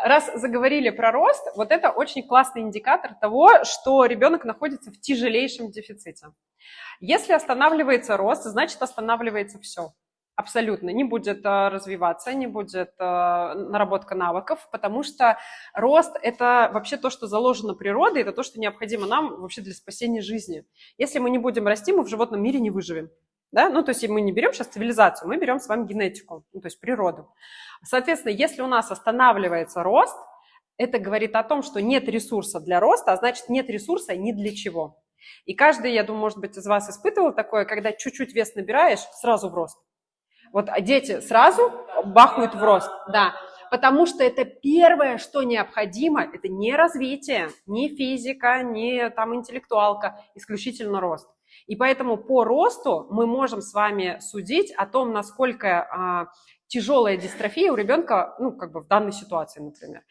Раз заговорили про рост, вот это очень классный индикатор того, что ребенок находится в тяжелейшем дефиците. Если останавливается рост, значит останавливается все. Абсолютно. Не будет развиваться, не будет наработка навыков, потому что рост – это вообще то, что заложено природой, это то, что необходимо нам вообще для спасения жизни. Если мы не будем расти, мы в животном мире не выживем. Да? Ну, то есть мы не берем сейчас цивилизацию, мы берем с вами генетику, ну, то есть природу. Соответственно, если у нас останавливается рост, это говорит о том, что нет ресурса для роста, а значит, нет ресурса ни для чего. И каждый, я думаю, может быть, из вас испытывал такое, когда чуть-чуть вес набираешь, сразу в рост. Вот дети сразу бахают в рост, да, потому что это первое, что необходимо, это не развитие, не физика, не там интеллектуалка, исключительно рост. И поэтому по росту мы можем с вами судить о том, насколько тяжелая дистрофия у ребенка, ну, как бы в данной ситуации, например.